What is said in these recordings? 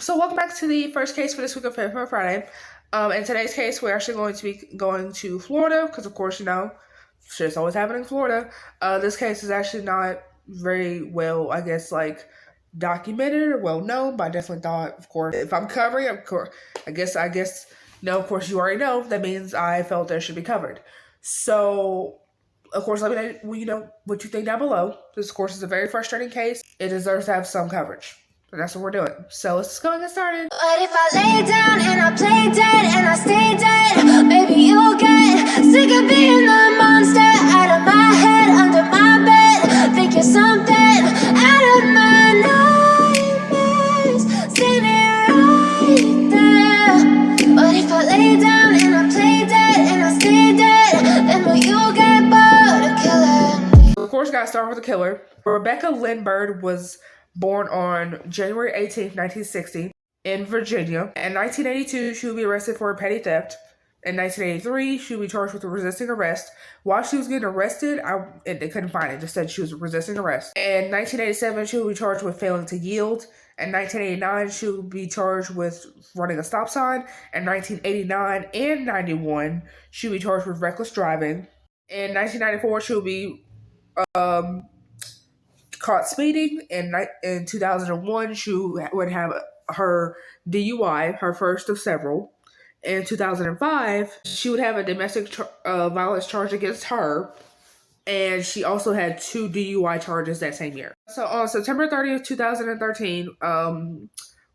So welcome back to the first case for this week of Favorite Friday. In today's case, we're actually going to be going to Florida because, of course, shit's always happening in Florida. This case is actually not very well, I guess, documented or well known, but I definitely thought, of course, if I'm covering, of course, I guess, of course, you already know. That means I felt that it should be covered. So, of course, let me know what you think down below. This, of course, is a very frustrating case. It deserves to have some coverage. And that's what we're doing. So let's go and get started. But if I lay down and I play dead and I stay dead, maybe you'll get sick of being the monster out of my head, under my bed. Think you're something out of my nightmares, standing right there. But if I lay down and I play dead and I stay dead, then will you get bored of killing? Of course, gotta start with the killer. Rebecca Lynn Bird was born on January 18th, 1960, in Virginia. In 1982, she would be arrested for petty theft. In 1983, she would be charged with resisting arrest. While she was getting arrested, they couldn't find it. Just said she was resisting arrest. In 1987, she would be charged with failing to yield. In 1989, she would be charged with running a stop sign. In 1989 and 91, she would be charged with reckless driving. In 1994, she would be caught speeding. In 2001, she would have her DUI, her first of several. In 2005, she would have a domestic violence charge against her, and she also had 2 DUI charges that same year. So on September 30th, 2013,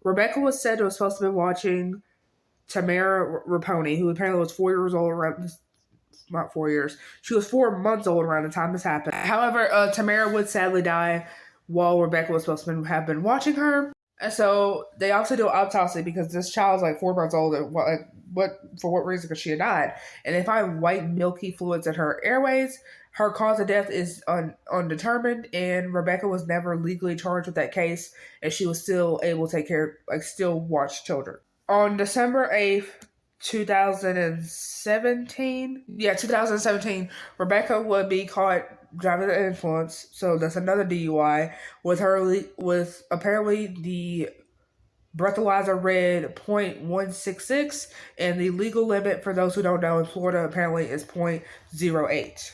Rebecca was said to have supposed to be watching Tamara Raponi, who apparently was 4 years old around not 4 years. She was 4 months old around the time this happened. However, Tamara would sadly die while Rebecca was supposed to have been watching her. And so they also do an autopsy because this child's 4 months old. And for what reason could she have died? And they find white milky fluids in her airways. Her cause of death is undetermined, and Rebecca was never legally charged with that case, and she was still able to take care, still watch children. On December 8th, 2017, Rebecca would be caught driving under influence. So that's another DUI with apparently the breathalyzer read .166, and the legal limit, for those who don't know, in Florida apparently is .08.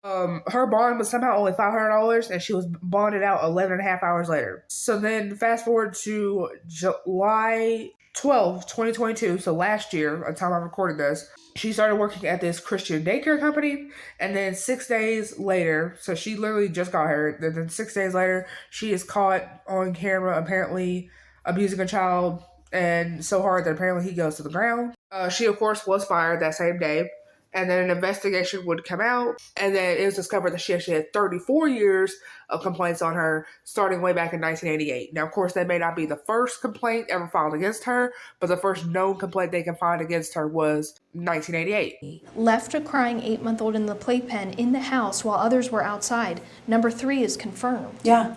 Her bond was somehow only $500, and she was bonded out 11 and a half hours later. So then fast forward to July 12, 2022, so last year, at the time I recorded this, she started working at this Christian daycare company, and then 6 days later, so she literally just got hired, and then 6 days later, she is caught on camera apparently abusing a child, and so hard that apparently he goes to the ground. She, of course, was fired that same day. And then an investigation would come out, and then it was discovered that she actually had 34 years of complaints on her, starting way back in 1988. Now, of course, that may not be the first complaint ever filed against her, but the first known complaint they can find against her was 1988. Left a crying 8-month-old in the playpen in the house while others were outside. Number 3 is confirmed. Yeah.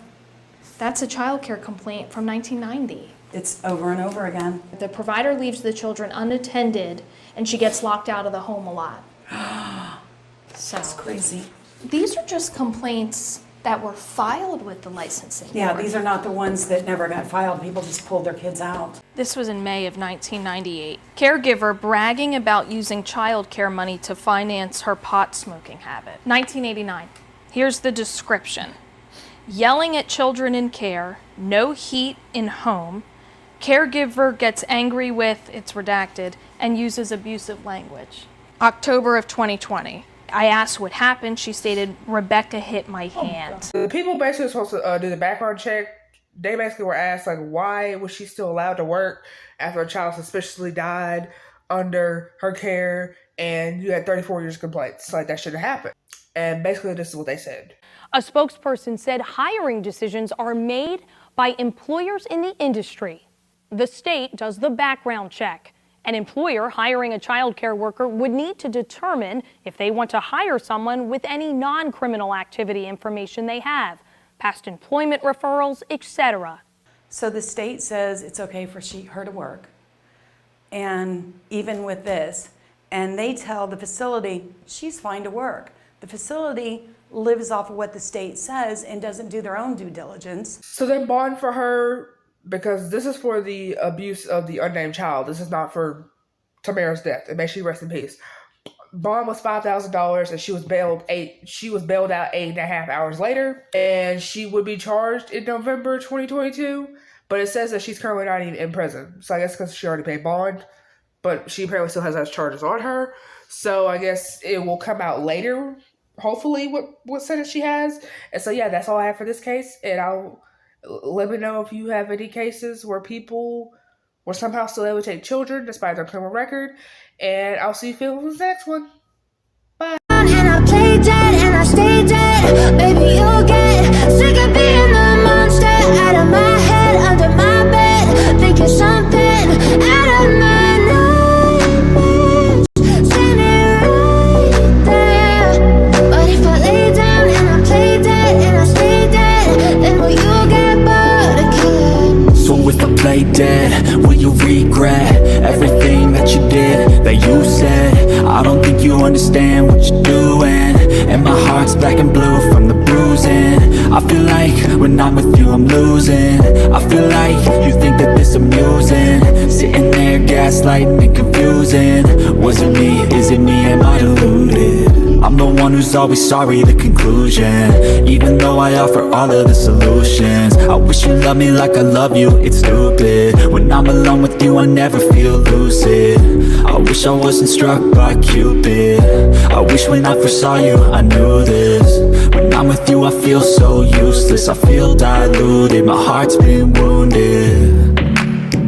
That's a child care complaint from 1990. It's over and over again. The provider leaves the children unattended, and she gets locked out of the home a lot. That's crazy. These are just complaints that were filed with the licensing Yeah, board. these are not the ones that never got filed. People just pulled their kids out. This was in May of 1998. Caregiver bragging about using child care money to finance her pot smoking habit. 1989. Here's the description. Yelling at children in care, no heat in home. Caregiver gets angry with, it's redacted, and uses abusive language. October of 2020. I asked what happened. She stated, Rebecca hit my hand. The people basically supposed to do the background check. They basically were asked, why was she still allowed to work after a child suspiciously died under her care, and you had 34 years of complaints? That shouldn't happen. And basically this is what they said. A spokesperson said hiring decisions are made by employers in the industry. The state does the background check. An employer hiring a child care worker would need to determine if they want to hire someone with any non-criminal activity information they have, past employment referrals, etc. So the state says it's okay for her to work, and even with this, and they tell the facility she's fine to work. The facility lives off of what the state says and doesn't do their own due diligence. So then bond for her because this is for the abuse of the unnamed child. This is not for Tamara's death, and may she rest in peace. Bond was $5,000, and she was bailed out 8.5 hours later, and she would be charged in November 2022. But it says that she's currently not even in prison, so I guess because she already paid bond, but she apparently still has those charges on her. So I guess it will come out later, hopefully, what sentence she has. And so yeah, that's all I have for this case. And I'll let me know if you have any cases where people were somehow still able to take children despite their criminal record. And I'll see you for the next one. Bye. And I play dead and I stay dead. Baby, you'll get sick of being the monster out of my head, under my bed, thinking something out of my nightmares, standing right there. But if I lay down and I play dead and I stay dead, then will you get bored again? So if I play dead, will you regret everything that you did, that you said? I don't think you understand what you're doing, and my heart's black and blue from the bruising. I feel like when I'm with you I'm losing. I feel like you think that this amusing, sitting there gaslighting and confusing. Was it me? Is it me? Am I deluded? I'm the one who's always sorry, the conclusion, even though I offer all of the solutions. I wish you loved me like I love you, it's stupid. When I'm alone with you I never feel lucid. I wish I wasn't struck by Cupid. I wish when I first saw you I knew this. When I'm with you I feel so useless, I feel diluted, my heart's been wounded.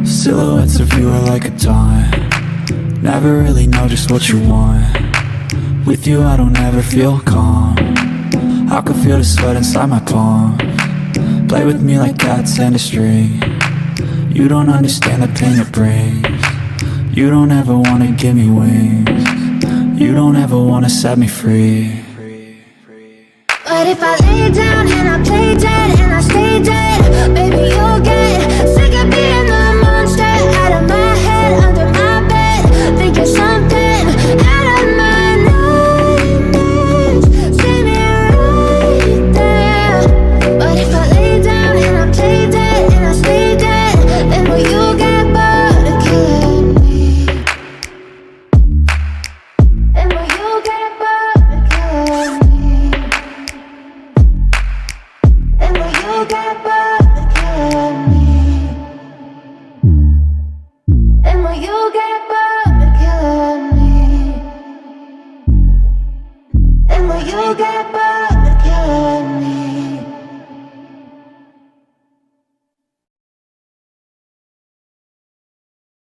Silhouettes of you are like a taunt, never really know just what you want. With you I don't ever feel calm, I can feel the sweat inside my palm. Play with me like cats and a string. You don't understand the pain it brings. You don't ever wanna give me wings. You don't ever wanna set me free. But if I lay down and I play dead and I stay dead, baby, you'll get